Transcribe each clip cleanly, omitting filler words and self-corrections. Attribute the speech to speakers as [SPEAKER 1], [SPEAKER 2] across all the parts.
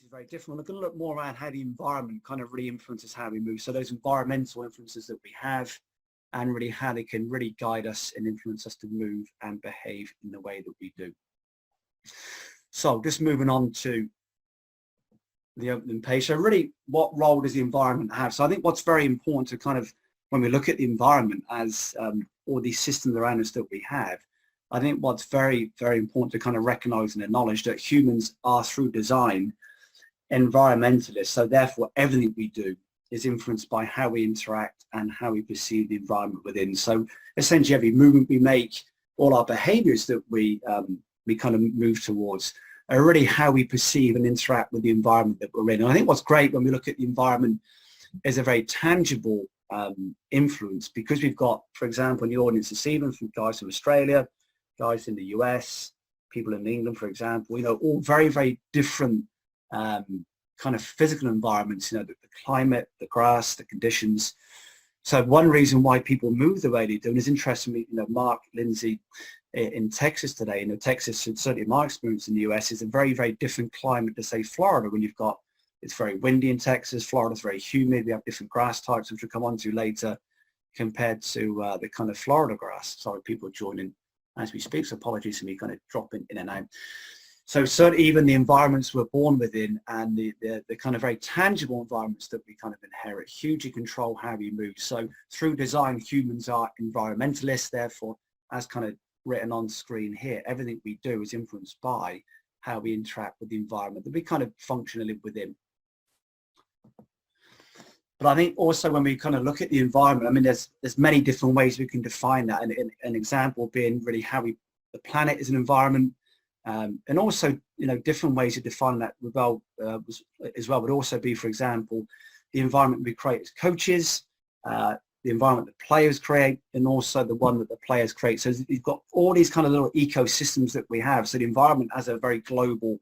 [SPEAKER 1] is very different. We're going to look more around how the environment kind of really influences how we move. So those environmental influences that we have, and really how they can really guide us and influence us to move and behave in the way that we do. So just moving on to the opening page. So really, what role does the environment have? So I think what's very important to kind of, when we look at the environment as all these systems around us that we have, I think what's very, very important to kind of recognize and acknowledge that humans are, through design, environmentalists. So therefore, everything we do is influenced by how we interact and how we perceive the environment within. So essentially, every movement we make, all our behaviors that we kind of move towards, are really how we perceive and interact with the environment that we're in. And I think what's great when we look at the environment is a very tangible influence, because we've got, for example, in the audience this evening, from guys from Australia, guys in the US, people in England, for example, all very, very different kind of physical environments, the climate, the grass, the conditions. So one reason why people move the way they do, and it's interesting, Mark, Lindsay, in Texas today, Texas, certainly in my experience in the US, is a very, very different climate to, say, Florida, when it's very windy in Texas. Florida's very humid. We have different grass types, which we'll come on to later, compared to the kind of Florida grass. Sorry, people joining as we speak, so apologies for me kind of dropping in and out. So certainly even the environments we're born within, and the kind of very tangible environments that we kind of inherit, hugely control how we move. So through design, humans are environmentalists. Therefore, as kind of written on screen here, everything we do is influenced by how we interact with the environment that we kind of functionally within. But I think also when we kind of look at the environment, I mean, there's many different ways we can define that. And an example being really how the planet is an environment. And also, different ways of defining that as well would also be, for example, the environment we create as coaches, the environment that players create, and also the one that the players create. So you've got all these kind of little ecosystems that we have. So the environment as a very global,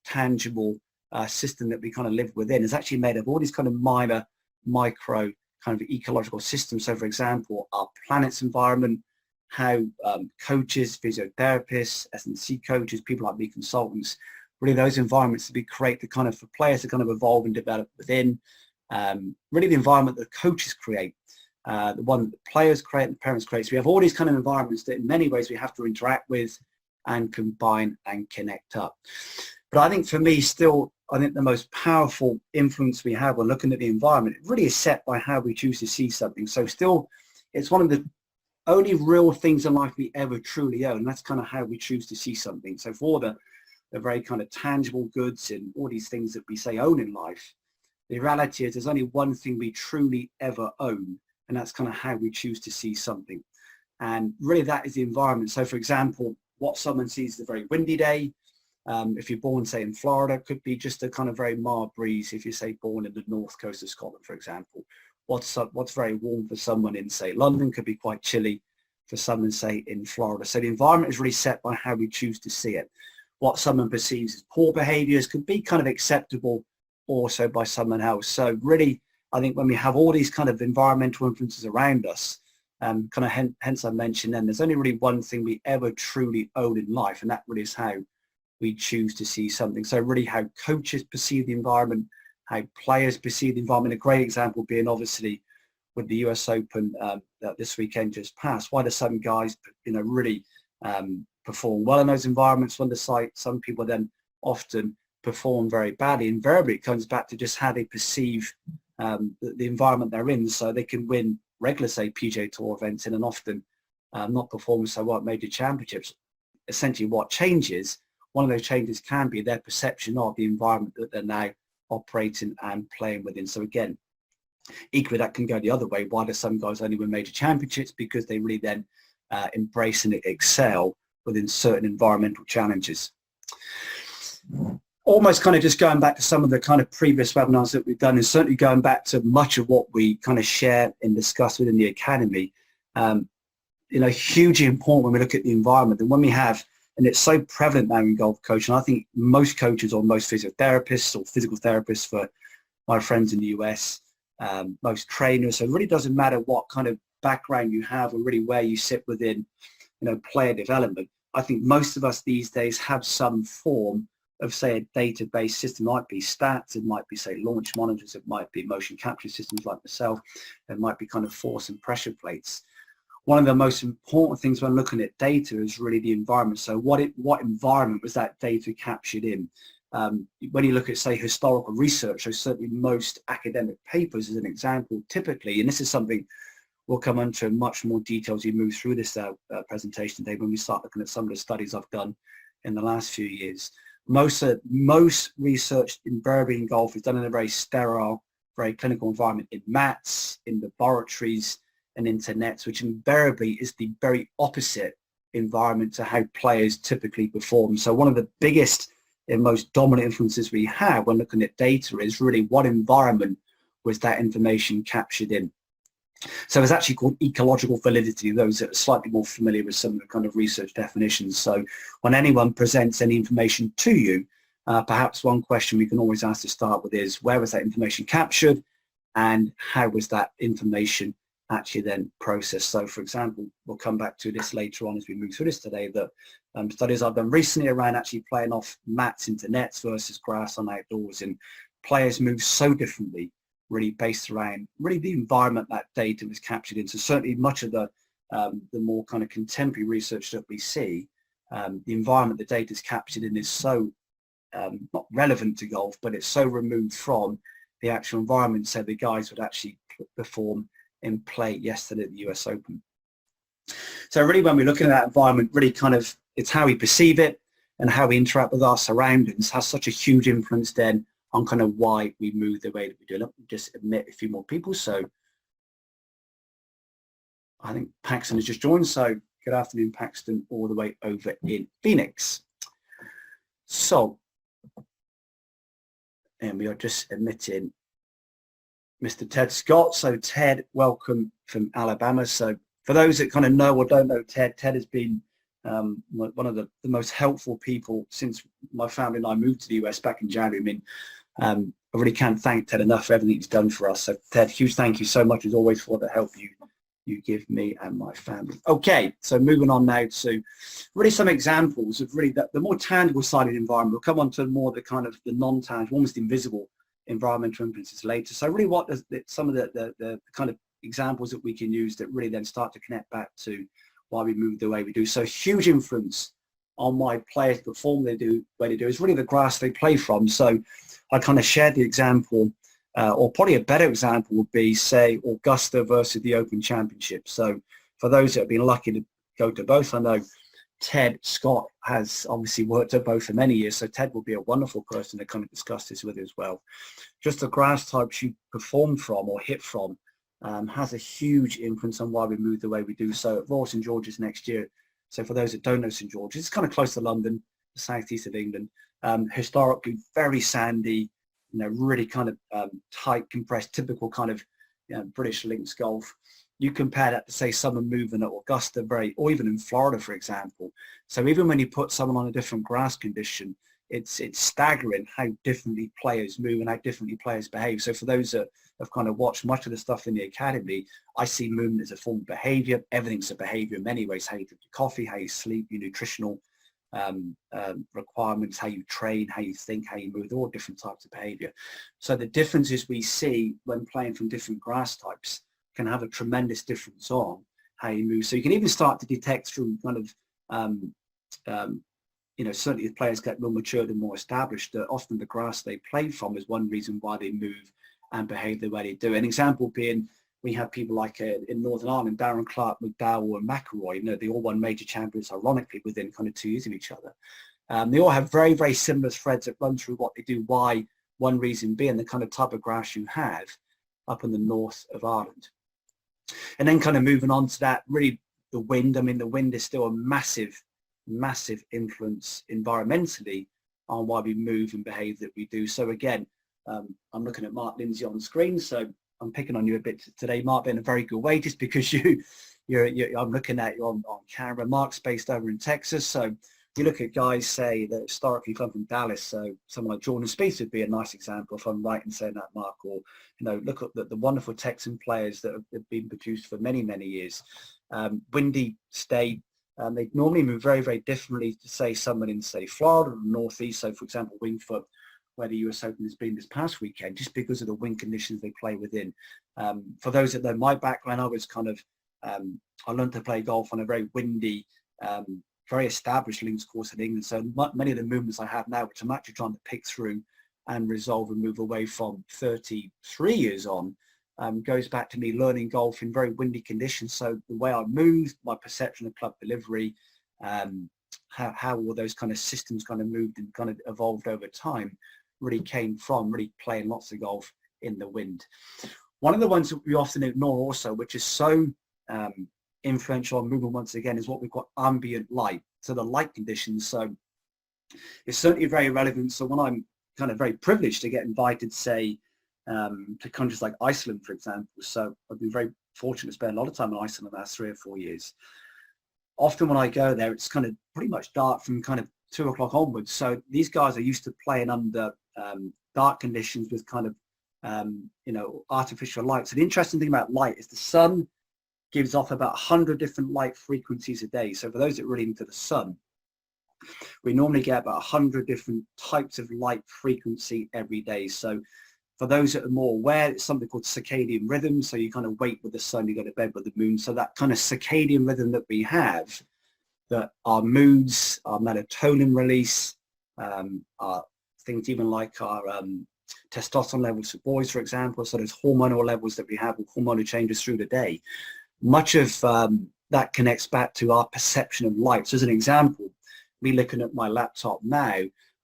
[SPEAKER 1] tangible system that we kind of live within is actually made of all these kind of micro kind of ecological systems. So for example, our planet's environment, how coaches, physiotherapists, S&C coaches, people like me, consultants, really those environments that we create to kind of, for players to kind of evolve and develop within, really the environment that coaches create, the one that the players create and the parents create. So we have all these kind of environments that in many ways we have to interact with and combine and connect up. But I think for me still, I think the most powerful influence we have when looking at the environment, it really is set by how we choose to see something. So still, it's one of the only real things in life we ever truly own. And that's kind of how we choose to see something. So for the very kind of tangible goods and all these things that we say own in life, the reality is there's only one thing we truly ever own, and that's kind of how we choose to see something. And really that is the environment. So for example, what someone sees is a very windy day. If you're born, say, in Florida, it could be just a kind of very mild breeze. If you're, say, born in the north coast of Scotland, for example, what's very warm for someone in, say, London could be quite chilly for someone, say, in Florida. So the environment is really set by how we choose to see it. What someone perceives as poor behaviors could be kind of acceptable also by someone else. So really, I think when we have all these kind of environmental influences around us, kind of hence I mentioned then, there's only really one thing we ever truly own in life, and that really is how we choose to see something. So really how coaches perceive the environment, how players perceive the environment. A great example being obviously with the US Open that this weekend just passed. Why do some guys, really perform well in those environments on the site? Some people then often perform very badly. Invariably, it comes back to just how they perceive the environment they're in. So they can win regular, say, PGA Tour events and often not perform so well at major championships. Essentially what changes, one of those changes can be their perception of the environment that they're now operating and playing within. So again, equally that can go the other way. Why do some guys only win major championships? Because they really then embrace and excel within certain environmental challenges. Almost kind of just going back to some of the kind of previous webinars that we've done, and certainly going back to much of what we kind of share and discuss within the academy, hugely important when we look at the environment. And when we have, and it's so prevalent now in golf coaching, I think most coaches or most physiotherapists or physical therapists for my friends in the US, most trainers, so it really doesn't matter what kind of background you have or really where you sit within, player development. I think most of us these days have some form say, a database system. It might be stats, it might be, say, launch monitors, it might be motion capture systems like myself, it might be kind of force and pressure plates. One of the most important things when looking at data is really the environment. So what environment was that data captured in? When you look at, say, historical research, so certainly most academic papers as an example, typically, and this is something we'll come into in much more detail as we move through this presentation today when we start looking at some of the studies I've done in the last few years. Most research invariably in golf is done in a very sterile, very clinical environment, in mats, in laboratories, and into nets, which invariably is the very opposite environment to how players typically perform. So one of the biggest and most dominant influences we have when looking at data is really what environment was that information captured in. So it's actually called ecological validity, those that are slightly more familiar with some of the kind of research definitions. So when anyone presents any information to you, perhaps one question we can always ask to start with is, where was that information captured and how was that information actually then processed? So for example, we'll come back to this later on as we move through this today, that studies I've done recently around actually playing off mats into nets versus grass on outdoors, and players move so differently, really based around really the environment that data was captured in. So certainly much of the more kind of contemporary research that we see, the environment the data is captured in is so not relevant to golf, but it's so removed from the actual environment, so the guys would actually perform in play yesterday at the US Open. So really when we're looking at that environment, really kind of, it's how we perceive it and how we interact with our surroundings has such a huge influence then on kind of why we move the way that we do. Let me just admit a few more people. So I think Paxton has just joined. So good afternoon, Paxton, all the way over in Phoenix. So, and we are just admitting Mr. Ted Scott. So Ted, welcome from Alabama. So for those that kind of know or don't know Ted, Ted has been one of the most helpful people since my family and I moved to the US back in January. I mean, I really can't thank Ted enough for everything he's done for us. So Ted, huge thank you so much as always for the help you give me and my family. Okay, so moving on now to really some examples of really the more tangible side of the environment. We'll come on to more the kind of the non-tangible, almost invisible environmental influences later. So really what does some of the kind of examples that we can use that really then start to connect back to why we move the way we do. So huge influence on why players perform the way they do is really the grass they play from. So I kind of shared the example, or probably a better example would be, say, Augusta versus the Open Championship. So for those that have been lucky to go to both, I know Ted Scott has obviously worked at both for many years, so Ted will be a wonderful person to kind of discuss this with as well. Just the grass types you perform from or hit from has a huge influence on why we move the way we do. So at Royal St George's next year, so for those that don't know St George's, it's kind of close to London, the southeast of England, historically very sandy, you know, really kind of tight, compressed, typical kind of British links golf. You compare that to, say, someone moving at Augusta, or even in Florida, for example. So even when you put someone on a different grass condition, it's staggering how differently players move and how differently players behave. So for those that have kind of watched much of the stuff in the academy, I see movement as a form of behavior. Everything's a behavior in many ways: how you drink your coffee, how you sleep, your nutritional requirements, how you train, how you think, how you move, all different types of behavior. So the differences we see when playing from different grass types can have a tremendous difference on how you move. So you can even start to detect through kind of, certainly as players get more matured and more established, that often the grass they play from is one reason why they move and behave the way they do. An example being, we have people like in Northern Ireland, Darren Clark, McDowell and McIlroy, they all won major champions, ironically, within kind of 2 years of each other. They all have very, very similar threads that run through what they do, why, one reason being the kind of type of grass you have up in the north of Ireland. And then kind of moving on to that, really the wind. I mean, the wind is still a massive, massive influence environmentally on why we move and behave that we do. So again, I'm looking at Mark Lindsay on screen, so I'm picking on you a bit today, Mark, but in a very good way, just because I'm looking at you on camera. Mark's based over in Texas, so you look at guys, say, that historically come from Dallas, so someone like Jordan Spieth would be a nice example, if I'm right in saying that, Mark. Or look at the wonderful Texan players that have been produced for many, many years. Windy state, They normally move very, very differently to, say, someone in, say, Florida or Northeast. So, for example, Wingfoot, where the US Open has been this past weekend, just because of the wind conditions they play within. For those that know my background, I was kind of, I learned to play golf on a very windy, very established links course in England. So many of the movements I have now, which I'm actually trying to pick through and resolve and move away from 33 years on, goes back to me learning golf in very windy conditions. So the way I move, my perception of club delivery, how all those kind of systems kind of moved and kind of evolved over time really came from really playing lots of golf in the wind. One of the ones that we often ignore also, which is so influential on movement once again, is what we call ambient light. So the light conditions. So it's certainly very relevant. So when I'm kind of very privileged to get invited, say, to countries like Iceland, for example. So I've been very fortunate to spend a lot of time in Iceland the last 3 or 4 years. Often when I go there, it's kind of pretty much dark from kind of 2 o'clock onwards. So these guys are used to playing under dark conditions with kind of, artificial light. So the interesting thing about light is the sun gives off about 100 different light frequencies a day. So for those that are really into the sun, we normally get about 100 different types of light frequency every day. So for those that are more aware, it's something called circadian rhythm. So you kind of wake with the sun, you go to bed with the moon. So that kind of circadian rhythm that we have, that our moods, our melatonin release, our things even like our testosterone levels for boys, for example. So those hormonal levels that we have, hormonal changes through the day. Much of that connects back to our perception of light. So as an example, me looking at my laptop now,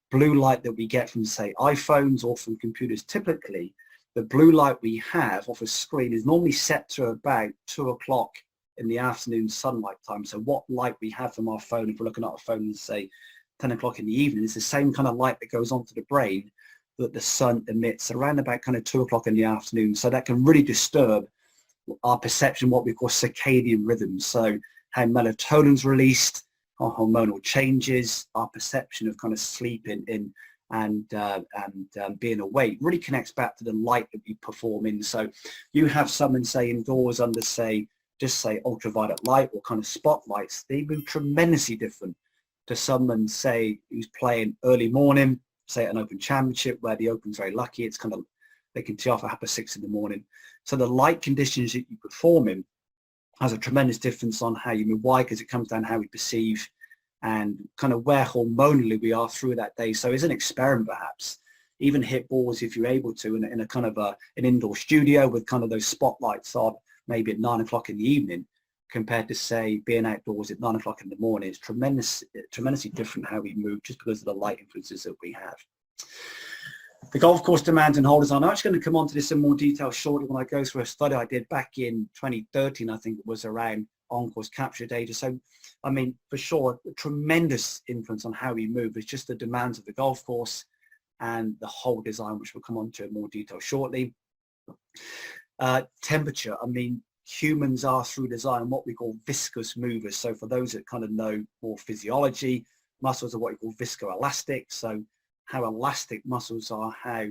[SPEAKER 1] blue light that we get from, say, iPhones or from computers, typically the blue light we have off a screen is normally set to about 2 o'clock in the afternoon sunlight time. So what light we have from our phone, if we're looking at our phone and say 10 o'clock in the evening, is the same kind of light that goes onto the brain that the sun emits around about kind of 2 o'clock in the afternoon. So that can really disturb our perception, what we call circadian rhythms. So how melatonin's released, our hormonal changes, our perception of kind of sleeping in and being awake really connects back to the light that we perform in. So you have someone, say, indoors under, say, just say ultraviolet light or kind of spotlights, they move tremendously different to someone, say, who's playing early morning, say at an Open Championship, where the Open's very lucky, it's kind of, they can tee off at 6:30 in the morning. So the light conditions that you perform in has a tremendous difference on how you move. Why? Because it comes down to how we perceive and kind of where hormonally we are through that day. So as an experiment, perhaps, even hit balls if you're able to in a kind of an indoor studio with kind of those spotlights on maybe at 9 o'clock in the evening, compared to, say, being outdoors at 9 o'clock in the morning. It's tremendously different how we move just because of the light influences that we have. The golf course demands and holders. I'm actually going to come on to this in more detail shortly when I go through a study I did back in 2013, I think it was, around on-course capture data. So, I mean, for sure, a tremendous influence on how we move is just the demands of the golf course and the whole design, which we'll come on to in more detail shortly. Temperature. I mean, humans are through design what we call viscous movers. So for those that kind of know more physiology, muscles are what we call viscoelastic. So how elastic muscles are, how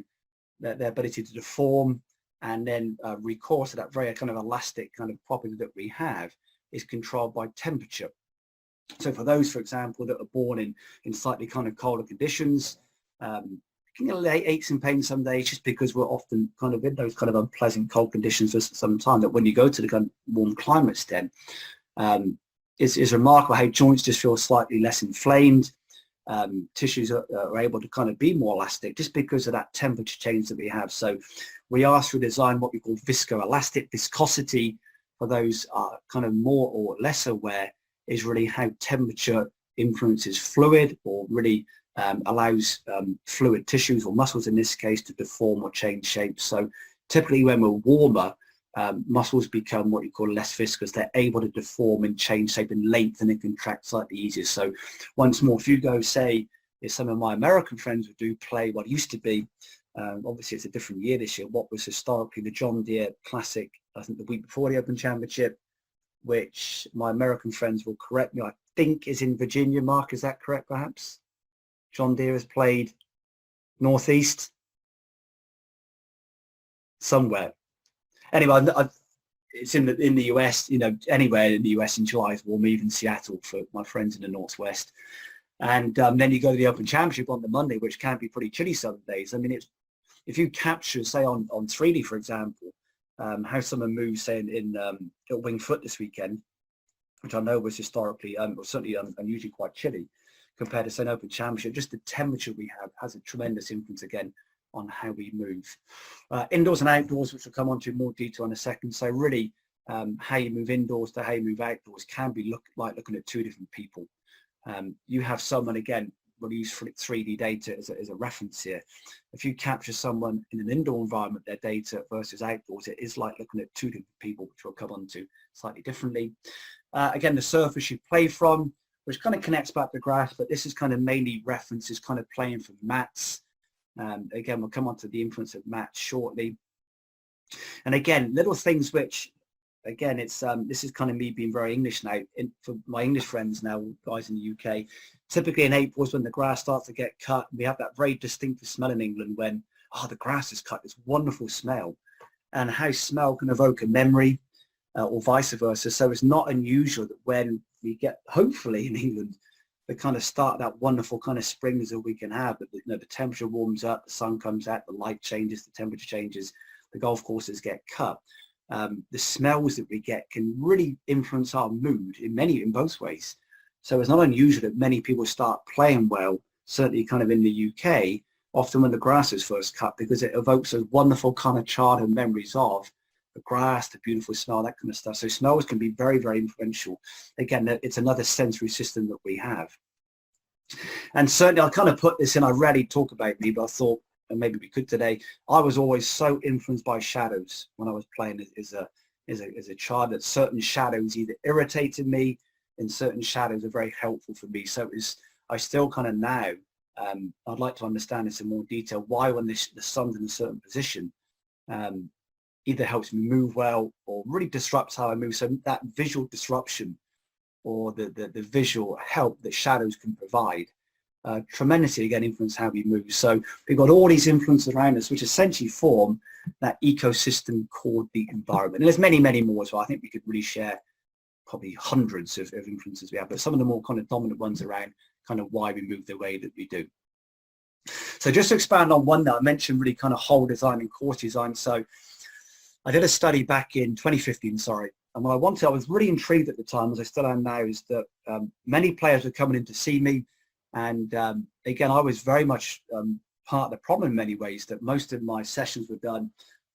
[SPEAKER 1] their ability to deform and then recourse to that very kind of elastic kind of property that we have is controlled by temperature. So for those, for example, that are born in slightly kind of colder conditions, can get aches and pains some days just because we're often kind of in those kind of unpleasant cold conditions for some time, that when you go to the kind of warm climates then, it's remarkable how joints just feel slightly less inflamed. Tissues are able to kind of be more elastic just because of that temperature change that we have. So we are through design what we call viscoelastic. Viscosity, for those kind of more or less aware, is really how temperature influences fluid, or really allows fluid tissues or muscles in this case to deform or change shape. So typically when we're warmer, muscles become what you call less viscous. They're able to deform and change shape and lengthen and contract slightly easier. So once more, if you go, say, if some of my American friends would do play what used to be, obviously it's a different year this year, what was historically the John Deere Classic, I think the week before the Open Championship, which my American friends will correct me, I think is in Virginia. Mark, is that correct perhaps? John Deere has played Northeast somewhere. Anyway, it's in the US, anywhere in the US in July is warm, even Seattle for my friends in the Northwest. And then you go to the Open Championship on the Monday, which can be pretty chilly some days. I mean, if you capture, say on 3D, for example, how someone moves, say at Wing Foot this weekend, which I know was historically, or certainly unusually quite chilly compared to, say, an Open Championship, just the temperature we have has a tremendous influence, again, on how we move. Indoors and outdoors, which we'll come on to in more detail in a second. So really, how you move indoors to how you move outdoors can be like looking at two different people. You have someone, again, we'll use 3D data as a reference here. If you capture someone in an indoor environment, their data versus outdoors, it is like looking at two different people, which we'll come on to slightly differently. Again, the surface you play from, which kind of connects back to grass, but this is kind of mainly references kind of playing from mats. Again, we'll come on to the influence of mats shortly. And again, little things which, again, it's this is kind of me being very English now. For my English friends now, guys in the UK, typically in April is when the grass starts to get cut. We have that very distinctive smell in England when, the grass is cut, this wonderful smell, and how smell can evoke a memory or vice versa. So it's not unusual that when we get, hopefully in England, the kind of start that wonderful kind of springs that we can have, that the temperature warms up, the sun comes out, the light changes, the temperature changes, the golf courses get cut. The smells that we get can really influence our mood in both ways. So it's not unusual that many people start playing well, certainly kind of in the UK, often when the grass is first cut, because it evokes those wonderful kind of childhood memories of the grass, the beautiful smell, that kind of stuff. So smells can be very, very influential. Again, it's another sensory system that we have. And certainly I kind of put this in, I rarely talk about me, but I thought, and maybe we could today, I was always so influenced by shadows when I was playing as a child, that certain shadows either irritated me and certain shadows are very helpful for me. So I still kind of now, I'd like to understand this in more detail, why when the sun's in a certain position, either helps me move well or really disrupts how I move. So that visual disruption or the visual help that shadows can provide tremendously, again, influence how we move. So we've got all these influences around us, which essentially form that ecosystem called the environment. And there's many, many more as well. I think we could really share probably hundreds of influences we have, but some of the more kind of dominant ones around kind of why we move the way that we do. So just to expand on one that I mentioned, really kind of whole design and course design. So I did a study back in 2015, and what I was really intrigued at the time, as I still am now, is that many players were coming in to see me. And again, I was very much part of the problem in many ways, that most of my sessions were done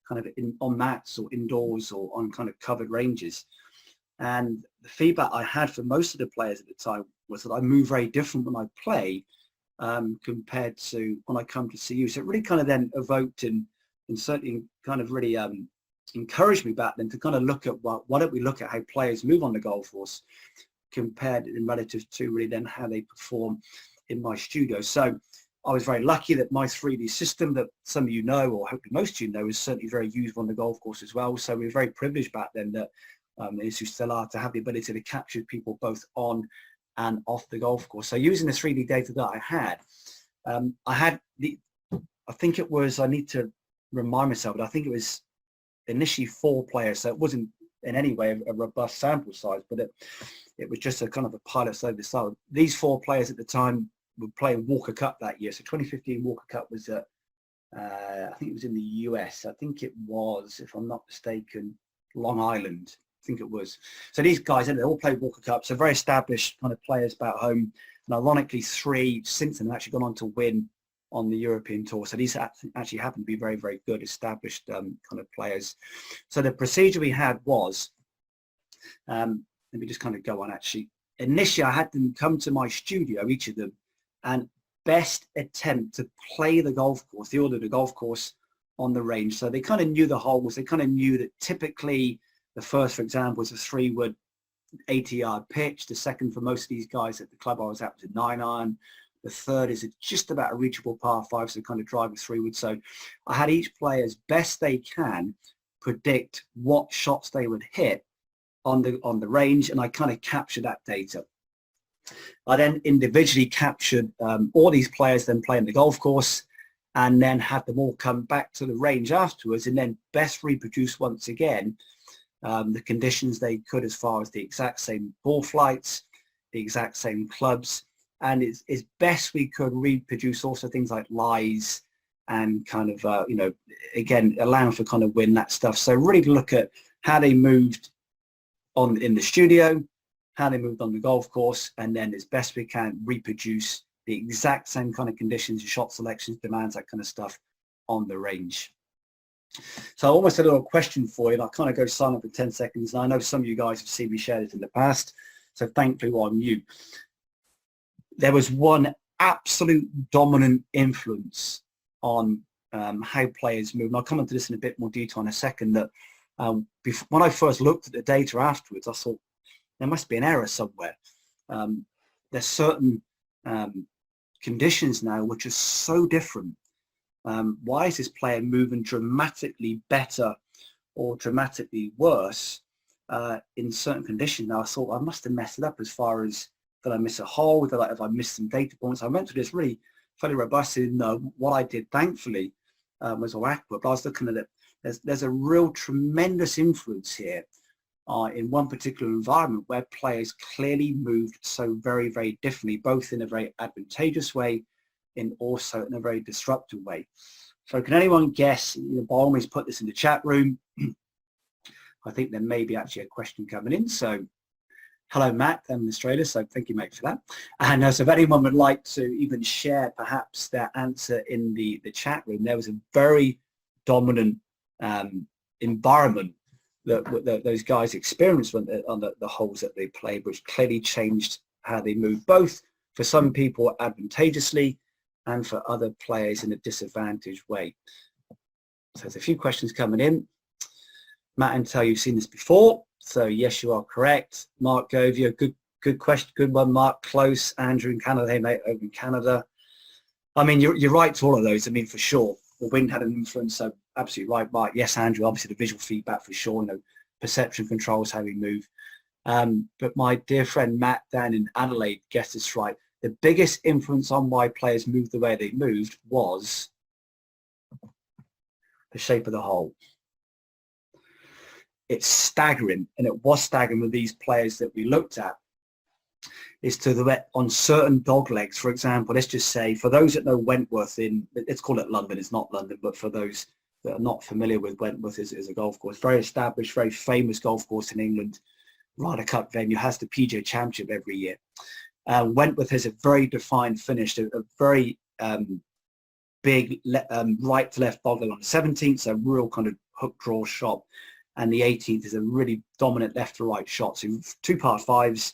[SPEAKER 1] kind of on mats or indoors or on kind of covered ranges. And the feedback I had from most of the players at the time was that I move very different when I play compared to when I come to see you. So it really kind of then evoked and certainly kind of really encouraged me back then to kind of look at, well, why don't we look at how players move on the golf course compared in relative to really then how they perform in my studio. So I was very lucky that my 3D system, that some of you know, or hopefully most of you know, is certainly very used on the golf course as well. So we were very privileged back then that, as you still are, to have the ability to capture people both on and off the golf course. So using the 3D data that I had I think it was, I need to remind myself, but I think it was initially 4 players. So it wasn't in any way a robust sample size, but it was just a kind of a pilot study. So these 4 players at the time were playing Walker Cup that year. So 2015 Walker Cup was at, I think it was in the US. I think it was, if I'm not mistaken, Long Island. I think it was. So these guys, they all played Walker Cup. So very established kind of players back home. And ironically, 3 since then have actually gone on to win on the European tour. So these actually happen to be very, very good established kind of players. So the procedure we had was, let me just kind of go on actually. Initially, I had them come to my studio, each of them, and best attempt to play the golf course, the order of the golf course on the range. So they kind of knew the holes. They kind of knew that typically the first, for example, was a 3-wood 80-yard pitch. The second, for most of these guys at the club I was at, was a 9-iron. The third is just about a reachable par 5, so kind of drive a 3-wood. So I had each player, as best they can, predict what shots they would hit on the range, and I kind of captured that data. I then individually captured all these players then playing the golf course, and then had them all come back to the range afterwards, and then best reproduce once again the conditions they could, as far as the exact same ball flights, the exact same clubs, and it's best we could reproduce also things like lies and kind of, you know, again, allowing for kind of win that stuff. So really look at how they moved in the studio, how they moved on the golf course, and then as best we can reproduce the exact same kind of conditions, shot selections, demands, that kind of stuff on the range. So almost a little question for you, and I'll kind of go silent for 10 seconds. And I know some of you guys have seen me share this in the past, so thankfully while I'm you. There was one absolute dominant influence on how players move. And I'll come into this in a bit more detail in a second, that when I first looked at the data afterwards, I thought there must be an error somewhere. There's certain conditions now which are so different. Why is this player moving dramatically better or dramatically worse in certain conditions? Now I thought I must have messed it up as far as, did I miss a hole? Did I missed some data points? I went through this really fairly robust. What I did, thankfully, was all accurate. But I was looking at it. There's a real tremendous influence here in one particular environment where players clearly moved so very, very differently, both in a very advantageous way and also in a very disruptive way. So can anyone guess? You know, by all means, put this in the chat room. I think there may be actually a question coming in. So hello, Matt, administrator. So thank you, mate, for that. And so if anyone would like to even share perhaps their answer in the chat room, there was a very dominant environment that those guys experienced on the holes that they played, which clearly changed how they moved, both for some people advantageously and for other players in a disadvantaged way. So there's a few questions coming in. Matt and Tal, you've seen this before. So yes, you are correct. Mark Govia, good question, good one, Mark. Close. Andrew in Canada, hey mate, over in Canada. I mean, you're right to all of those. I mean, for sure, the wind had an influence. So absolutely right, Mark. Yes, Andrew. Obviously, the visual feedback for sure. You know, perception controls how we move. But my dear friend Matt down in Adelaide guessed this right. The biggest influence on why players moved the way they moved was the shape of the hole. It's staggering, and it was staggering with these players that we looked at, is to the on certain dog legs, for example. Let's just say, for those that know Wentworth let's call it London, it's not London, but for those that are not familiar with Wentworth, is a golf course, very established, very famous golf course in England, Ryder Cup venue, has the PGA Championship every year. Wentworth has a very defined finish, a very big right to left dog leg on the 17th, so a real kind of hook draw shot. And the 18th is a really dominant left to right shot. So two par fives,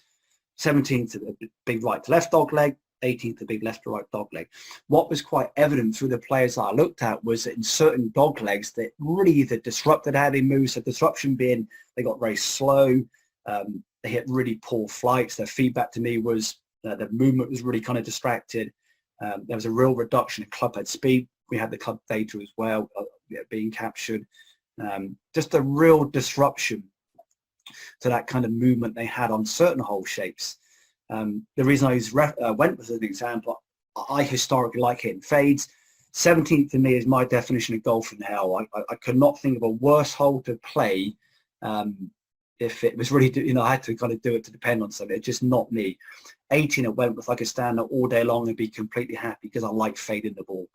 [SPEAKER 1] 17th a big right to left dog leg, 18th a big left to right dog leg. What was quite evident through the players that I looked at was that in certain dog legs that really either disrupted how they moved. So disruption being they got very slow, they hit really poor flights. Their feedback to me was the movement was really kind of distracted. There was a real reduction in club head speed. We had the club data as well being captured. Just a real disruption to that kind of movement they had on certain hole shapes. The reason I use Wentworth as an example, I historically like hitting fades. 17th to me is my definition of golf in hell. I could not think of a worse hole to play if it was really, you know, I had to kind of do it to depend on something. It's just not me. 18 at Wentworth, I could stand there all day long and be completely happy because I like fading the ball.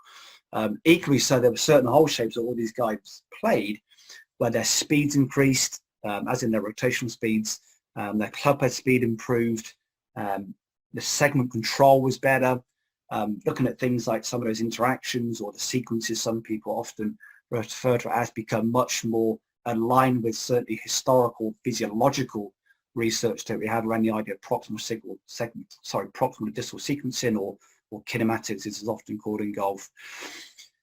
[SPEAKER 1] Equally so, there were certain hole shapes that all these guys played where their speeds increased, as in their rotational speeds, their club head speed improved, the segment control was better. Looking at things like some of those interactions or the sequences, some people often refer to as become much more aligned with certainly historical physiological research that we have around the idea of proximal distal sequencing or kinematics, as it's often called in golf.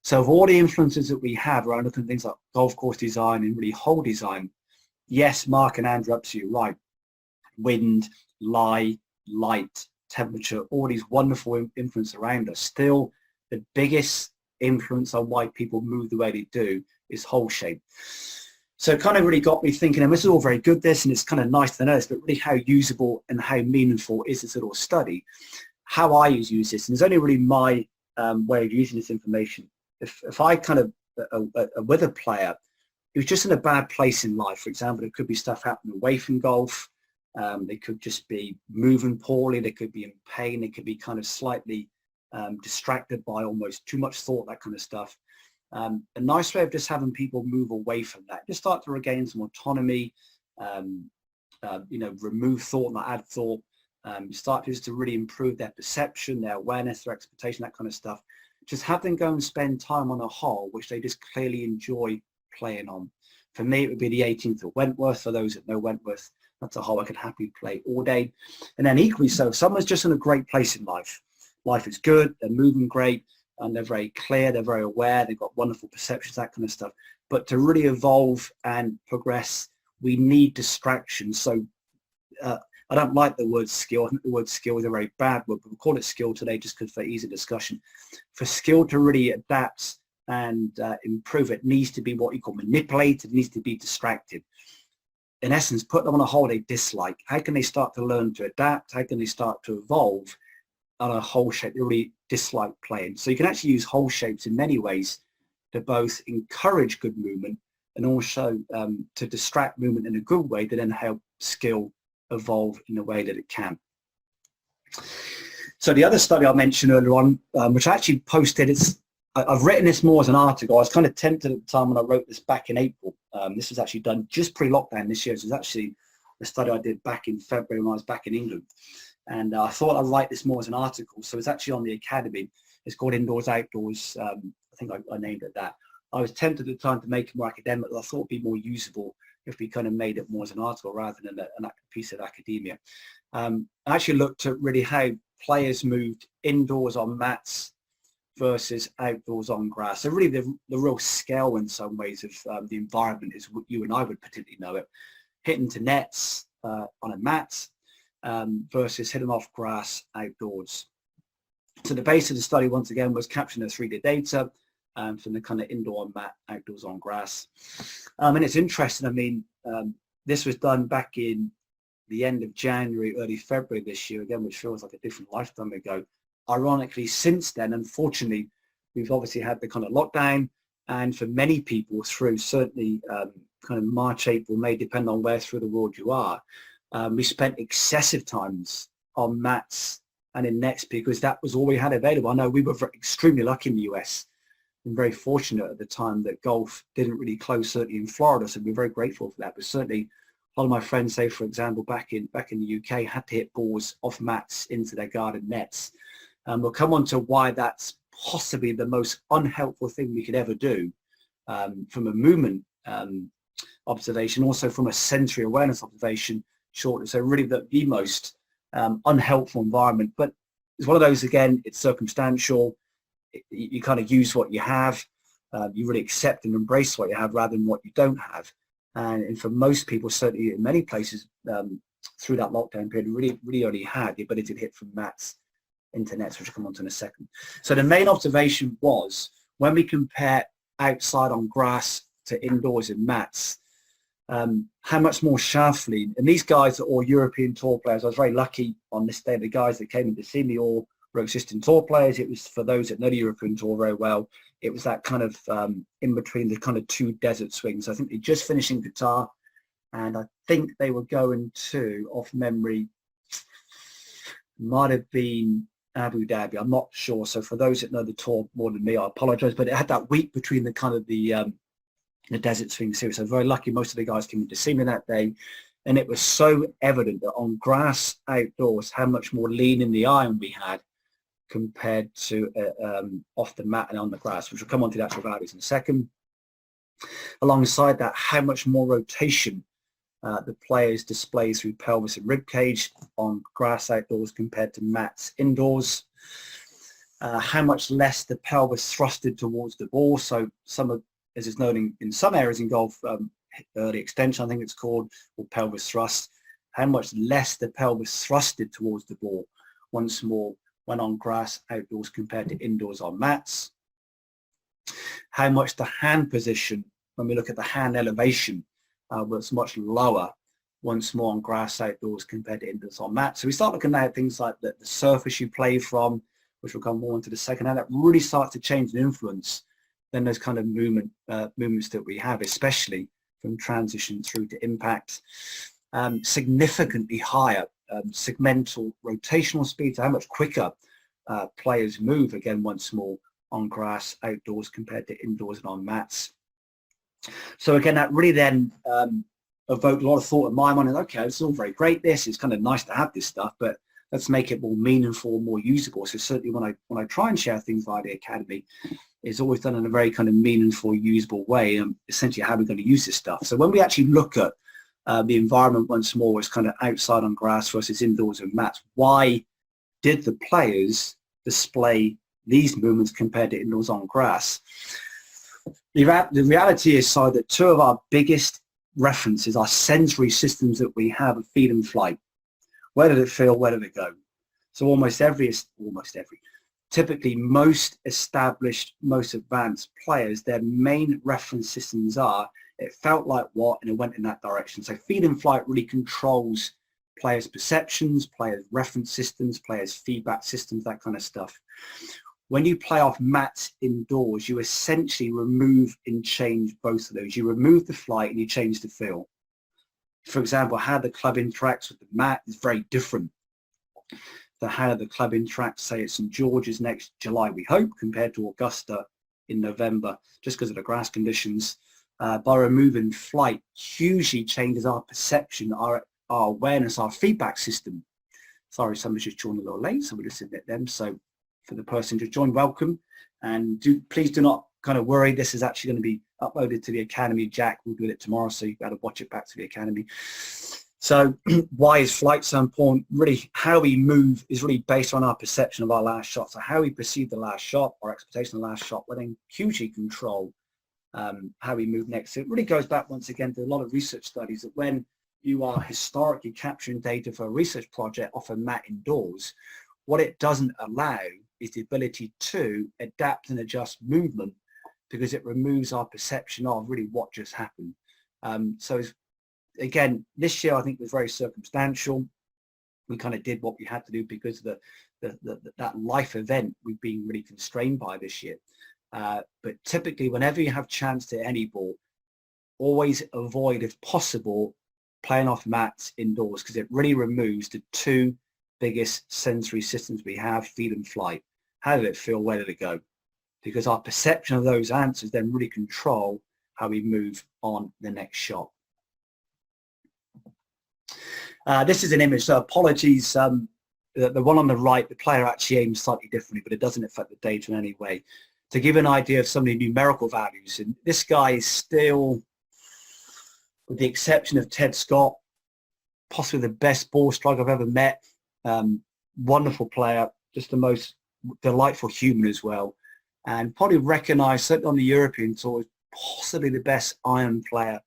[SPEAKER 1] So of all the influences that we have around looking at things like golf course design and really hole design, yes, Mark and Andrew, absolutely right. Wind, lie, light, temperature, all these wonderful influences around us. Still, the biggest influence on why people move the way they do is hole shape. So it kind of really got me thinking, and this is all very good, this, and it's kind of nice to know this, but really how usable and how meaningful is this little study? How I use this, and it's only really my way of using this information. If I kind of, with a player, it was just in a bad place in life. For example, it could be stuff happening away from golf. They could just be moving poorly. They could be in pain. They could be kind of slightly distracted by almost too much thought, that kind of stuff. A nice way of just having people move away from that, just start to regain some autonomy, remove thought, not add thought, start just to really improve their perception, their awareness, their expectation, that kind of stuff. Just have them go and spend time on a hole which they just clearly enjoy playing on. For me, it would be the 18th at Wentworth. For those that know Wentworth, that's a hole I could happily play all day. And then equally so, if someone's just in a great place in life, life is good, they're moving great, and they're very clear, they're very aware, they've got wonderful perceptions, that kind of stuff. But to really evolve and progress, we need distractions. So I don't like the word skill. I think the word skill is a very bad word, but we'll call it skill today just because for easy discussion. For skill to really adapt and improve, it needs to be what you call manipulated, it needs to be distracted. In essence, put them on a hole they dislike. How can they start to learn to adapt? How can they start to evolve on a hole shape they really dislike playing? So you can actually use hole shapes in many ways to both encourage good movement and also to distract movement in a good way to then help skill evolve in the way that it can. So the other study I mentioned earlier on, which I actually posted, I've written this more as an article. I was kind of tempted at the time when I wrote this back in April. This was actually done just pre-lockdown this year. So it was actually a study I did back in February when I was back in England. And I thought I'd write this more as an article. So it's actually on the Academy. It's called Indoors Outdoors. I think I named it that. I was tempted at the time to make it more academic, but I thought it'd be more usable if we kind of made it more as an article rather than a piece of academia. I actually looked at really how players moved indoors on mats versus outdoors on grass. So really the real scale in some ways of the environment is what you and I would particularly know it. Hitting to nets on a mat versus hitting off grass outdoors. So the base of the study once again was capturing the 3D data from the kind of indoor on mat, outdoors on grass. And it's interesting, I mean, this was done back in the end of January, early February this year, again, which feels like a different lifetime ago. Ironically, since then, unfortunately, we've obviously had the kind of lockdown, and for many people through certainly kind of March, April, May, depending on where through the world you are, we spent excessive times on mats and in nets because that was all we had available. I know we were extremely lucky in the US and very fortunate at the time that golf didn't really close, certainly in Florida, so we're very grateful for that. But certainly a lot of my friends, say for example, back in the UK, had to hit balls off mats into their garden nets. We'll come on to why that's possibly the most unhelpful thing we could ever do from a movement observation, also from a sensory awareness observation shortly. So really the most unhelpful environment. But it's one of those, again, it's circumstantial. You kind of use what you have. You really accept and embrace what you have rather than what you don't have. And for most people, certainly in many places through that lockdown period, really only had the ability to hit from mats into nets, which I'll come on to in a second. So the main observation was when we compare outside on grass to indoors in mats, how much more sharply, and these guys are all European tour players. I was very lucky on this day, the guys that came in to see me all were existing tour players. It was, for those that know the European tour very well, it was that kind of in between the kind of two desert swings. I think they just finished in Qatar, and I think they were going to, off memory, might have been Abu Dhabi. I'm not sure. So for those that know the tour more than me, I apologize. But it had that week between the kind of the desert swing series. So very lucky. Most of the guys came to see me that day, and it was so evident that on grass outdoors how much more lean in the iron we had compared to off the mat and on the grass, which will come on to the actual values in a second. Alongside that, how much more rotation the players display through pelvis and rib cage on grass outdoors compared to mats indoors. How much less the pelvis thrusted towards the ball. So some of, as is known in some areas in golf, early extension, I think it's called, or pelvis thrust, how much less the pelvis thrusted towards the ball once more when on grass outdoors compared to indoors on mats. How much the hand position, when we look at the hand elevation, was much lower once more on grass outdoors compared to indoors on mats. So we start looking at things like the surface you play from, which will come more into the second, how that really starts to change and influence than those kind of movements that we have, especially from transition through to impact. Significantly higher segmental rotational speed, so how much quicker players move, again, once more, on grass, outdoors compared to indoors and on mats. So again, that really then evoked a lot of thought in my mind, and okay, it's all very great, it's kind of nice to have this stuff, but let's make it more meaningful, more usable. So certainly when I try and share things via the Academy, it's always done in a very kind of meaningful, usable way, and essentially how we're going to use this stuff. So when we actually look at the environment once more as kind of outside on grass versus indoors and mats, why did the players display these movements compared to indoors on grass? The reality is, so that two of our biggest references are sensory systems that we have of feed and flight. Where did it feel? Where did it go? So almost every, typically most established, most advanced players, their main reference systems are, it felt like what, and it went in that direction. So feed and flight really controls players' perceptions, players' reference systems, players' feedback systems, that kind of stuff. When you play off mats indoors, you essentially remove and change both of those. You remove the flight and you change the feel. For example, how the club interacts with the mat is very different than how the club interacts, say, at St George's next July, we hope, compared to Augusta in November, just because of the grass conditions. By removing flight, hugely changes our perception, our awareness, our feedback system. Sorry, somebody's just joined a little late, so we'll just admit them. So for the person just joined, welcome, and please do not kind of worry. This is actually going to be uploaded to the Academy. Jack will do it tomorrow, so you've got to watch it back to the Academy. So why is flight so important? Really, how we move is really based on our perception of our last shot. So how we perceive the last shot, our expectation of the last shot, will then hugely control how we move next. So it really goes back once again to a lot of research studies that when you are historically capturing data for a research project off a mat indoors, what it doesn't allow is the ability to adapt and adjust movement, because it removes our perception of really what just happened. So again, this year I think was very circumstantial. We kind of did what we had to do because of that life event we've been really constrained by this year. But typically, whenever you have chance to any ball, always avoid, if possible, playing off mats indoors, because it really removes the two biggest sensory systems we have, feed and flight. How did it feel? Where did it go? Because our perception of those answers then really control how we move on the next shot. This is an image, so apologies. The one on the right, the player actually aims slightly differently, but it doesn't affect the data in any way. To give an idea of some of the numerical values, and this guy is still, with the exception of Ted Scott, possibly the best ball striker I've ever met. Wonderful player, just the most delightful human as well, and probably recognised, certainly on the European tour, as possibly the best iron player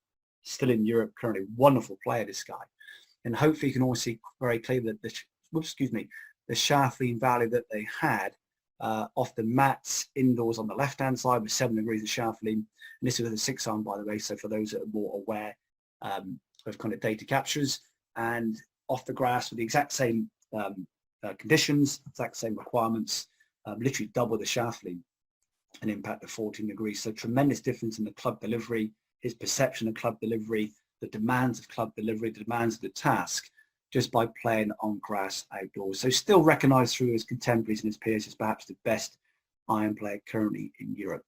[SPEAKER 1] still in Europe currently. Wonderful player, this guy. And hopefully you can all see very clearly that the shaft lean value that they had off the mats indoors on the left-hand side with 7 degrees of shaft lean. And this is with a 6-iron, by the way, so for those that are more aware of kind of data captures, and off the grass with the exact same conditions, exact same requirements, literally double the shaft lean, an impact of 14 degrees. So tremendous difference in the club delivery, his perception of club delivery, the demands of club delivery, the demands of the task, just by playing on grass outdoors. So still recognised through his contemporaries and his peers as perhaps the best iron player currently in Europe.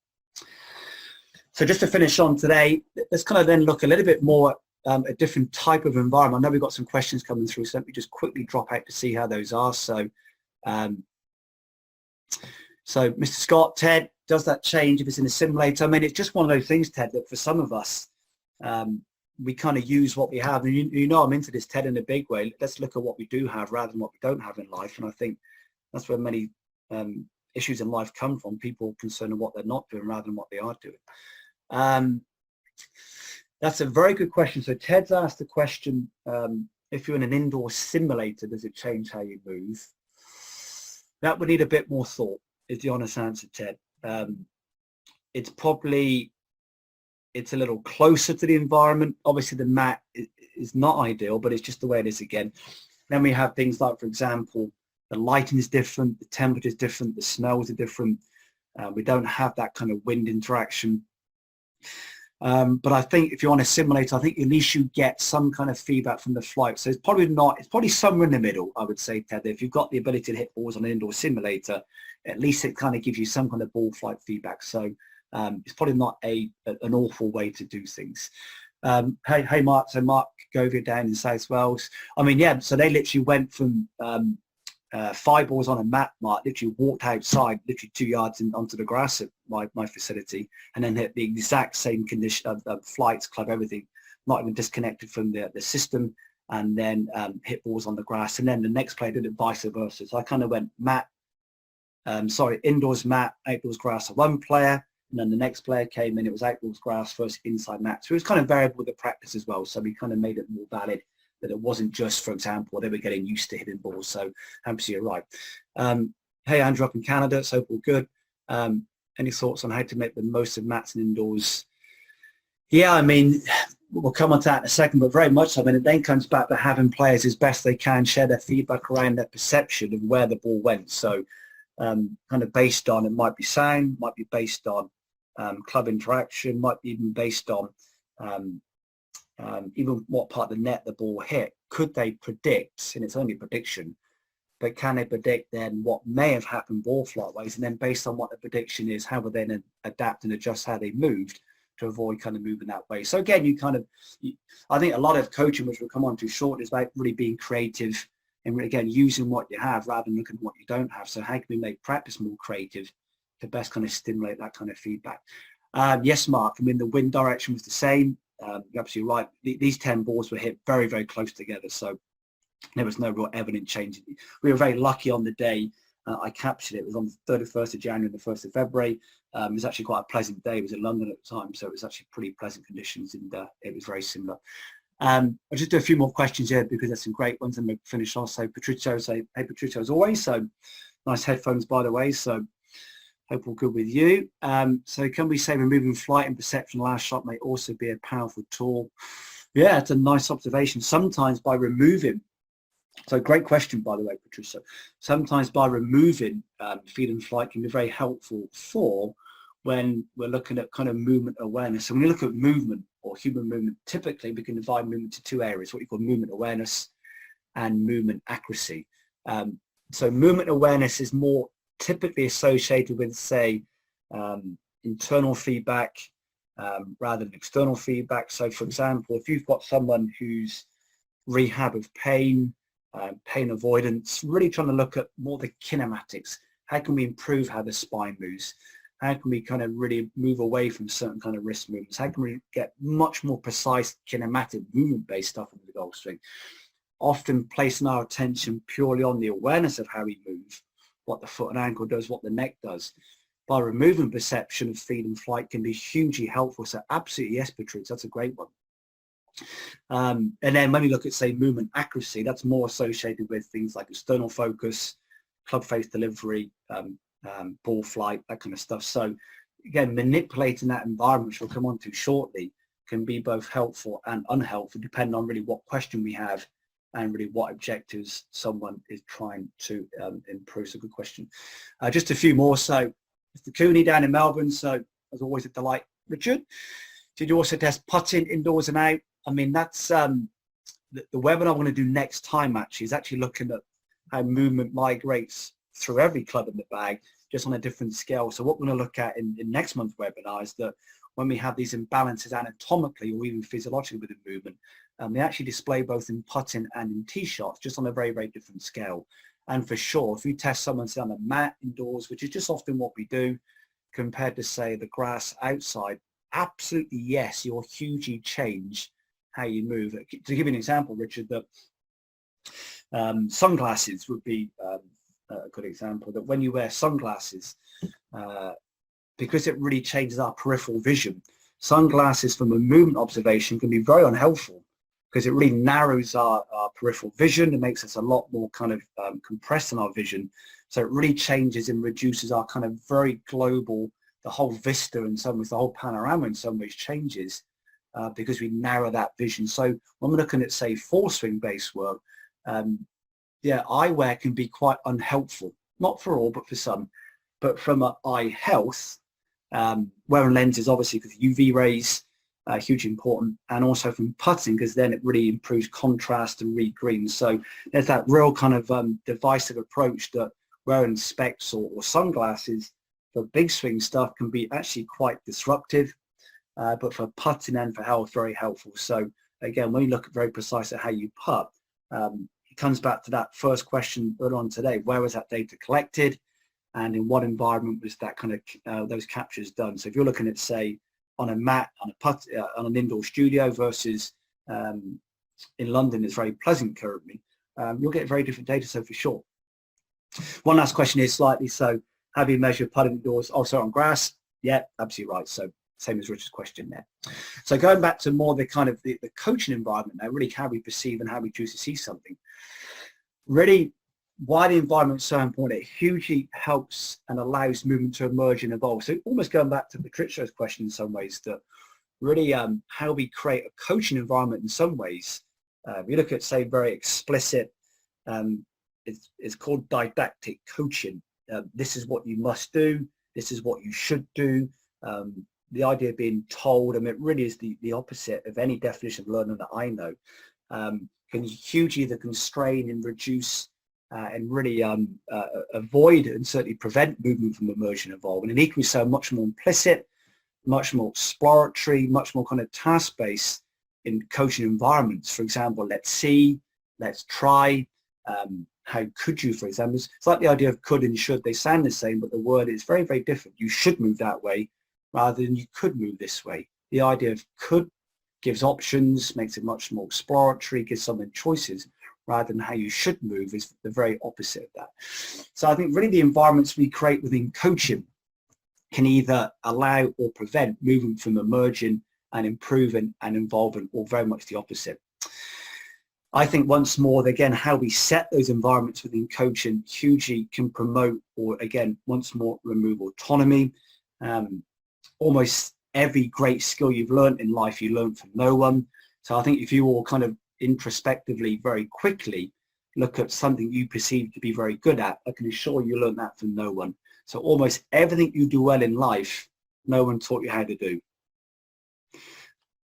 [SPEAKER 1] So just to finish on today, let's kind of then look a little bit more at a different type of environment. I know we've got some questions coming through, so let me just quickly drop out to see how those are. So, so Mr. Scott, Ted, does that change if it's in a simulator? I mean, it's just one of those things, Ted, that for some of us, we kind of use what we have. And you know I'm into this, Ted, in a big way. Let's look at what we do have rather than what we don't have in life. And I think that's where many issues in life come from, people concerned with what they're not doing rather than what they are doing. That's a very good question. So Ted's asked the question, if you're in an indoor simulator, does it change how you move? That would need a bit more thought, is the honest answer, Ted. It's probably, it's a little closer to the environment. Obviously the mat is not ideal, but it's just the way it is again. Then we have things like, for example, the lighting is different, the temperature is different, the smells are different. We don't have that kind of wind interaction. But I think if you're on a simulator, I think at least you get some kind of feedback from the flight. So it's probably somewhere in the middle, I would say, Ted. If you've got the ability to hit balls on an indoor simulator, at least it kind of gives you some kind of ball flight feedback. So it's probably not an awful way to do things. Hey, Mark. So Mark Govia down in South Wales. I mean, yeah, so they literally went from 5 balls on a mat, Mark, literally walked outside, literally 2 yards onto the grass at my facility, and then hit the exact same condition of flights, club, everything, not even disconnected from the system, and then hit balls on the grass. And then the next player did it vice versa. So I kind of went indoors mat, outdoors grass for one player, and then the next player came in, it was outdoors grass versus inside mat. So it was kind of variable with the practice as well. So we kind of made it more valid, that it wasn't just, for example, they were getting used to hitting balls. So absolutely right. Hey, Andrew up in Canada, so all good. Any thoughts on how to make the most of mats and indoors? Yeah, I mean, we'll come on to that in a second, but very much so. I mean, it then comes back to having players as best they can share their feedback around their perception of where the ball went. So kind of based on, it might be sound, might be based on club interaction, might be even based on even what part of the net the ball hit. Could they predict, and it's only a prediction, but can they predict then what may have happened ball flight ways, and then based on what the prediction is, how will they then adapt and adjust how they moved to avoid kind of moving that way. So again, I think a lot of coaching, which we'll come on to shortly, is about really being creative and again using what you have rather than looking at what you don't have. So how can we make practice more creative to best kind of stimulate that kind of feedback? Yes, Mark, I mean, the wind direction was the same. You're absolutely right. These 10 balls were hit very, very close together. So there was no real evident change. We were very lucky on the day. I captured it. It was on the 31st of January and the 1st of February. It was actually quite a pleasant day. It was in London at the time. So it was actually pretty pleasant conditions, and it was very similar. I'll just do a few more questions here because there's some great ones, and we'll finish off. So Patricio, hey Patricio, as always. So nice headphones, by the way. So hope all good with you. So can we say removing flight and perception last shot may also be a powerful tool? Yeah, it's a nice observation. Sometimes by removing, so great question, by the way, Patricia. Sometimes by removing feed and flight can be very helpful for when we're looking at kind of movement awareness. So when you look at movement or human movement, typically we can divide movement to 2 areas, what you call movement awareness and movement accuracy. So movement awareness is more typically associated with, say, internal feedback rather than external feedback. So for example, if you've got someone who's rehab of pain, pain avoidance, really trying to look at more the kinematics. How can we improve how the spine moves? How can we kind of really move away from certain kind of wrist movements? How can we get much more precise kinematic movement-based stuff into the golf swing? Often placing our attention purely on the awareness of how we move, what the foot and ankle does, what the neck does. By removing perception of feed and flight can be hugely helpful. So absolutely, yes, Patrice, that's a great one. And then when we look at, say, movement accuracy, that's more associated with things like external focus, club face delivery, ball flight, that kind of stuff. So again, manipulating that environment, which we'll come on to shortly, can be both helpful and unhelpful, depending on really what question we have and really what objectives someone is trying to improve. So good question. Just a few more. So Mr. Cooney down in Melbourne. So as always, a delight. Richard, did you also test putting indoors and out? I mean, that's the webinar I'm going to do next time actually is actually looking at how movement migrates through every club in the bag, just on a different scale. So what we're going to look at in next month's webinar is that when we have these imbalances anatomically or even physiologically with the movement, they actually display both in putting and in tee shots, just on a very, very different scale. And for sure, if you test someone on a mat indoors, which is just often what we do, compared to, say, the grass outside, absolutely yes, you'll hugely change how you move. To give you an example, Richard, that sunglasses would be a good example, that when you wear sunglasses, because it really changes our peripheral vision, sunglasses from a movement observation can be very unhelpful because it really narrows our peripheral vision. It makes us a lot more kind of compressed in our vision. So it really changes and reduces our kind of very global, the whole vista in some ways, the whole panorama in some ways changes because we narrow that vision. So when we're looking at, say, four swing based work, yeah, eyewear can be quite unhelpful, not for all, but for some. But from eye health, wearing lenses, obviously, because UV rays are hugely important, and also from putting, because then it really improves contrast and read green. So there's that real kind of divisive approach that wearing specs or sunglasses for big swing stuff can be actually quite disruptive, but for putting and for health, very helpful. So again, when you look at very precise at how you putt, it comes back to that first question earlier on today: where was that data collected, and in what environment was that kind of those captures done? So if you're looking at, say, on a mat, on a putt, on an indoor studio versus in London, it's very pleasant currently, you'll get very different data. So for sure. One last question is slightly, so have you measured putting indoors also on grass? Yeah, absolutely right. So same as Richard's question there. So going back to more the kind of the coaching environment now, really how we perceive and how we choose to see something. Really, why the environment is so important, it hugely helps and allows movement to emerge and evolve. So almost going back to Patricia's question in some ways, that really how we create a coaching environment in some ways. We look at, say, very explicit, it's called didactic coaching. This is what you must do. This is what you should do. The idea of being told, I mean, it really is the opposite of any definition of learning that I know. Can hugely either constrain and reduce and really avoid and certainly prevent movement from immersion involvement. And equally so, much more implicit, much more exploratory, much more kind of task-based in coaching environments. For example, let's see, let's try, how could you, for example. It's like the idea of could and should. They sound the same, but the word is very, very different. You should move that way rather than you could move this way. The idea of could gives options, makes it much more exploratory, gives someone choices, rather than how you should move is the very opposite of that. So I think really the environments we create within coaching can either allow or prevent movement from emerging and improving and involving, or very much the opposite. I think once more, again, how we set those environments within coaching hugely can promote, or again, once more, remove autonomy. Almost every great skill you've learned in life, you learn from no one. So I think if you all kind of introspectively very quickly look at something you perceive to be very good at, I can assure you learn that from no one. So almost everything you do well in life, no one taught you how to do.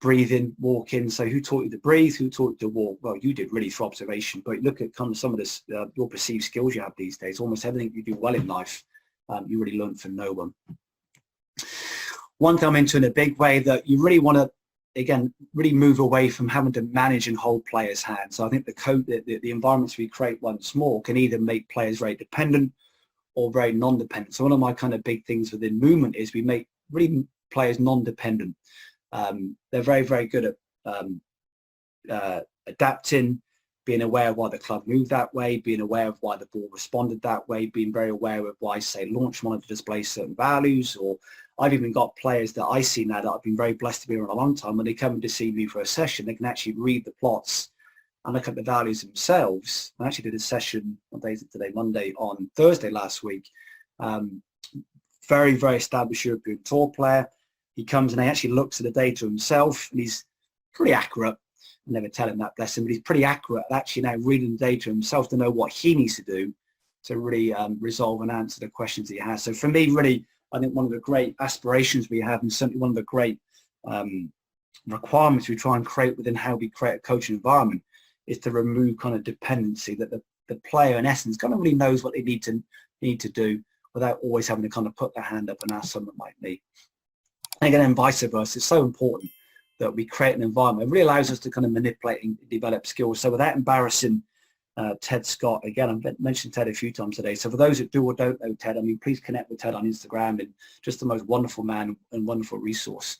[SPEAKER 1] Breathing, walking, so who taught you to breathe, who taught you to walk? Well, you did really through observation, but look at kind of some of this, your perceived skills you have these days. Almost everything you do well in life, you really learn from no one. One thing I'm into in a big way, that you really want to, again, really move away from having to manage and hold players' hands. So I think the environments we create once more can either make players very dependent or very non-dependent. So one of my kind of big things within movement is we make really players non-dependent. They're very, very good at adapting, being aware of why the club moved that way, being aware of why the ball responded that way, being very aware of why, say, launch wanted to display certain values. Or I've even got players that I see now that I've been very blessed to be around a long time. When they come to see me for a session, they can actually read the plots and look at the values themselves. I actually did a session, what day is it today, Monday, on Thursday last week. Very, very established European Tour player. He comes and he actually looks at the data himself, and he's pretty accurate. I never tell him that, bless him, but he's pretty accurate at actually now reading the data himself to know what he needs to do to really resolve and answer the questions that he has. So for me, really, I think one of the great aspirations we have, and certainly one of the great requirements we try and create within how we create a coaching environment, is to remove kind of dependency, that the player in essence kind of really knows what they need to do without always having to kind of put their hand up and ask someone like me. And again, and vice versa. It's so important that we create an environment. It really allows us to kind of manipulate and develop skills. So without embarrassing Ted Scott, again, I've mentioned Ted a few times today. So for those that do or don't know Ted, I mean, please connect with Ted on Instagram, and just the most wonderful man and wonderful resource.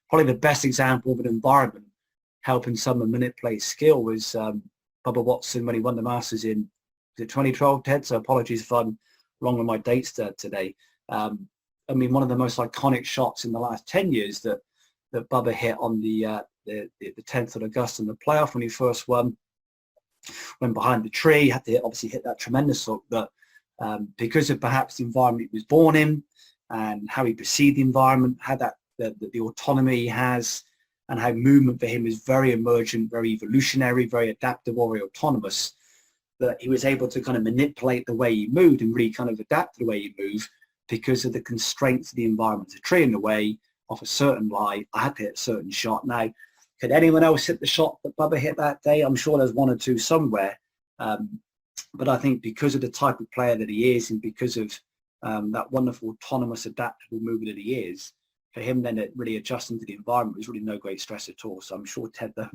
[SPEAKER 1] Probably the best example of an environment helping someone manipulate skill was Bubba Watson when he won the Masters in 2012, Ted? So apologies if I'm wrong with my dates today. I mean, one of the most iconic shots in the last 10 years that Bubba hit on the 10th of Augusta in the playoff when he first won, went behind the tree, had to obviously hit that tremendous hook, that because of perhaps the environment he was born in and how he perceived the environment, how the autonomy he has, and how movement for him is very emergent, very evolutionary, very adaptable, very autonomous, that he was able to kind of manipulate the way he moved and really kind of adapt to the way he moved because of the constraints of the environment. A tree in the way, off a certain lie, I had to hit a certain shot. Now, could anyone else hit the shot that Bubba hit that day? I'm sure there's one or two somewhere. But I think because of the type of player that he is, and because of that wonderful, autonomous, adaptable mover that he is, for him then really adjusting to the environment was really no great stress at all. So I'm sure Ted though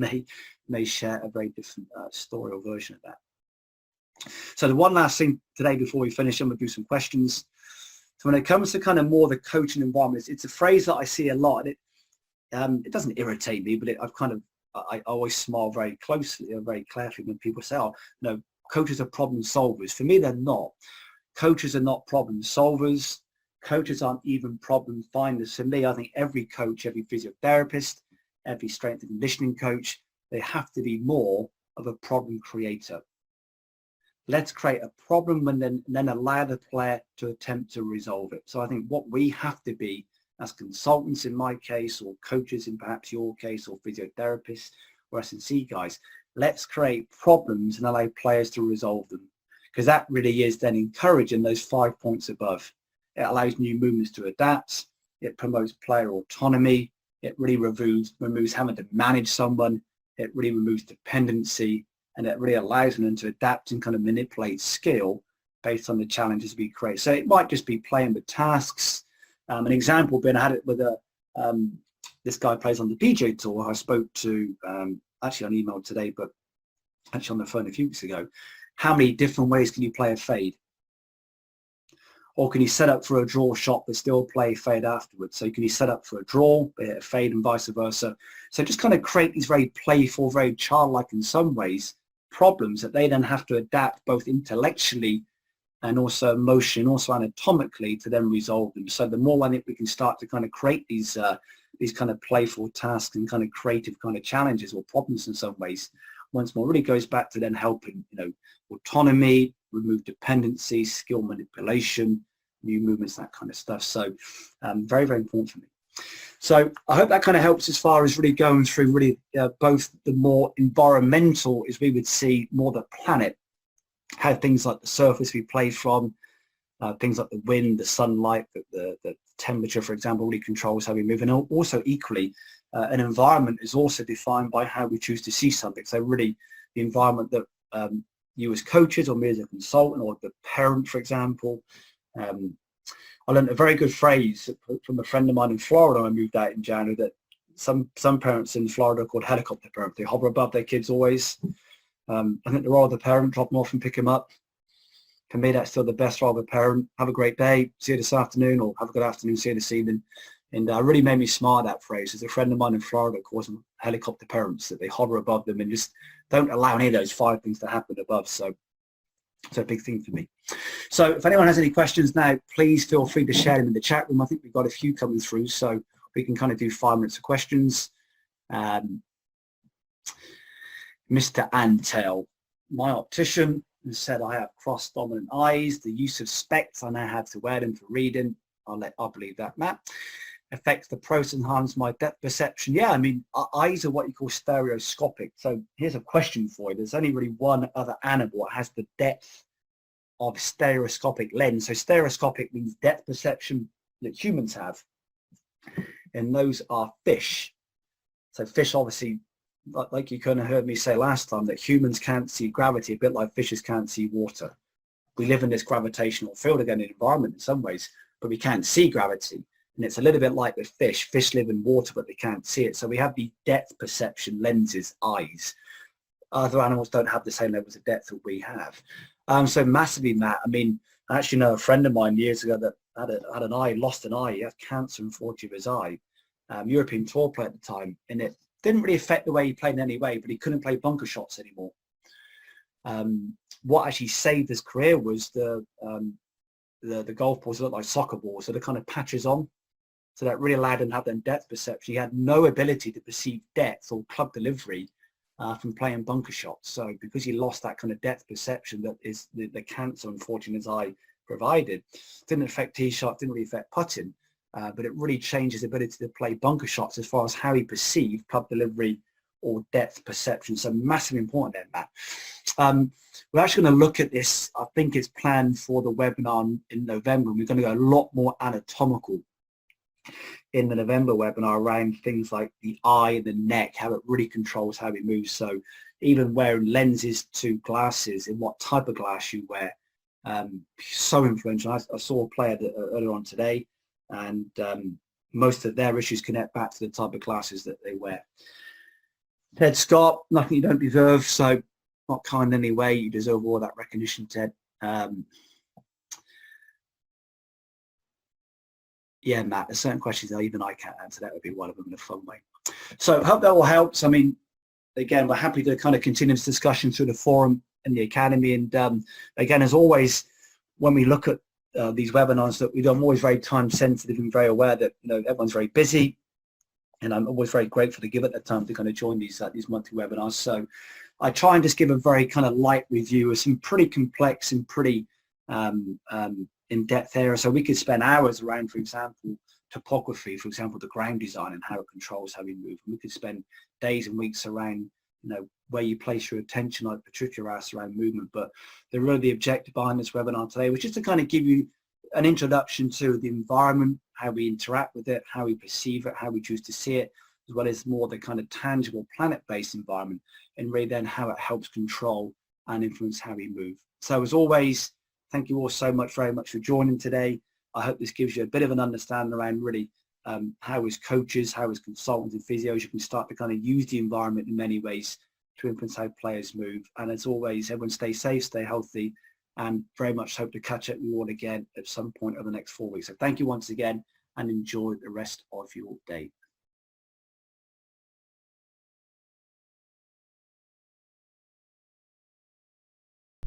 [SPEAKER 1] may share a very different story or version of that. So the one last thing today before we finish, I'm going to do some questions. So when it comes to kind of more the coaching environment, it's a phrase that I see a lot. It doesn't irritate me, but I always smile very closely or very carefully when people say, oh, no, coaches are problem solvers. For me, they're not. Coaches are not problem solvers. Coaches aren't even problem finders. For me, I think every coach, every physiotherapist, every strength and conditioning coach, they have to be more of a problem creator. Let's create a problem and then allow the player to attempt to resolve it. So I think what we have to be as consultants in my case, or coaches in perhaps your case, or physiotherapists or S&C guys, let's create problems and allow players to resolve them, because that really is then encouraging those 5 points above. It allows new movements to adapt. It promotes player autonomy. It really removes having to manage someone. It really removes dependency, and it really allows them to adapt and kind of manipulate skill based on the challenges we create. So it might just be playing with tasks. An example being, I had it with this guy plays on the PGA Tour. I spoke to actually on email today, but actually on the phone a few weeks ago. How many different ways can you play a fade? Or can you set up for a draw shot but still play fade afterwards? So can you set up for a draw, a fade, and vice versa? So just kind of create these very playful, very childlike in some ways problems that they then have to adapt both intellectually and also emotionally, and also anatomically, to then resolve them. So the more I think we can start to kind of create these kind of playful tasks and kind of creative kind of challenges or problems in some ways, once more really goes back to then helping, autonomy, remove dependency, skill manipulation, new movements, that kind of stuff. So very, very important for me. So I hope that kind of helps as far as really going through really both the more environmental, as we would see more the planet, how things like the surface we play from, things like the wind, the sunlight, the temperature, for example, really controls how we move. And also equally, an environment is also defined by how we choose to see something. So really the environment that you as coaches, or me as a consultant, or the parent, for example. I learned a very good phrase from a friend of mine in Florida when I moved out in January, that some parents in Florida are called helicopter parents. They hover above their kids always. I think the role of the parent, drop them off and pick them up. For me, that's still the best role of a parent. Have a great day, see you this afternoon, or have a good afternoon, see you this evening. And really made me smile, that phrase. There's a friend of mine in Florida calls them helicopter parents, that they hover above them and just don't allow any of those 5 things to happen above. So it's a big thing for me. So if anyone has any questions now, please feel free to share them in the chat room. I think we've got a few coming through, so we can kind of do 5 minutes of questions. Mr. Antel, my optician, said I have cross-dominant eyes. The use of specs, I now have to wear them for reading. I'll believe that, Matt. Affects the process, enhance my depth perception. Yeah, I mean, eyes are what you call stereoscopic. So here's a question for you. There's only really one other animal that has the depth of stereoscopic lens. So stereoscopic means depth perception that humans have, and those are fish. So fish, obviously, like you kind of heard me say last time, that humans can't see gravity, a bit like fishes can't see water. We live in this gravitational field, again, in environment in some ways, but we can't see gravity. And it's a little bit like with fish. Fish live in water, but they can't see it. So we have the depth perception lenses, eyes. Other animals don't have the same levels of depth that we have. So massively, Matt. I mean, I actually know a friend of mine years ago that had an eye, lost an eye. He had cancer, unfortunately, of his eye. European Tour player at the time, and it didn't really affect the way he played in any way, but he couldn't play bunker shots anymore. What actually saved his career was the golf balls looked like soccer balls, so the kind of patches on. So that really allowed him to have that depth perception. He had no ability to perceive depth or club delivery from playing bunker shots. So because he lost that kind of depth perception, that is the cancer, unfortunately, his eye provided, didn't affect tee shot, didn't really affect putting, but it really changed his ability to play bunker shots as far as how he perceived club delivery or depth perception. So massively important there, Matt. We're actually going to look at this. I think it's planned for the webinar in November. We're going to go a lot more anatomical in the November webinar around things like the eye and the neck, how it really controls how we move. So even wearing lenses to glasses and what type of glass you wear, so influential. I saw a player earlier on today, and most of their issues connect back to the type of glasses that they wear. Ted Scott, nothing you don't deserve, so not kind in any way. You deserve all that recognition, Ted. Yeah, Matt, there's certain questions that even I can't answer. That would be one of them in a fun way. So I hope that all helps. I mean, again, we're happy to kind of continue this discussion through the forum and the academy. And again, as always, when we look at these webinars, that I'm always very time sensitive and very aware that everyone's very busy, and I'm always very grateful to give it the time to kind of join these monthly webinars. So I try and just give a very kind of light review of some pretty complex and pretty in-depth areas. So we could spend hours around, for example, topography, for example, the ground design and how it controls how we move. And we could spend days and weeks around, where you place your attention, like Patricia asked, around movement. But the objective behind this webinar today was just to kind of give you an introduction to the environment, how we interact with it, how we perceive it, how we choose to see it, as well as more the kind of tangible planet-based environment, and really then how it helps control and influence how we move. So as always, thank you all so much, very much for joining today. I hope this gives you a bit of an understanding around really how as coaches, how as consultants and physios, you can start to kind of use the environment in many ways to influence how players move. And as always, everyone stay safe, stay healthy, and very much hope to catch up with you all again at some point over the next 4 weeks. So thank you once again, and enjoy the rest of your day.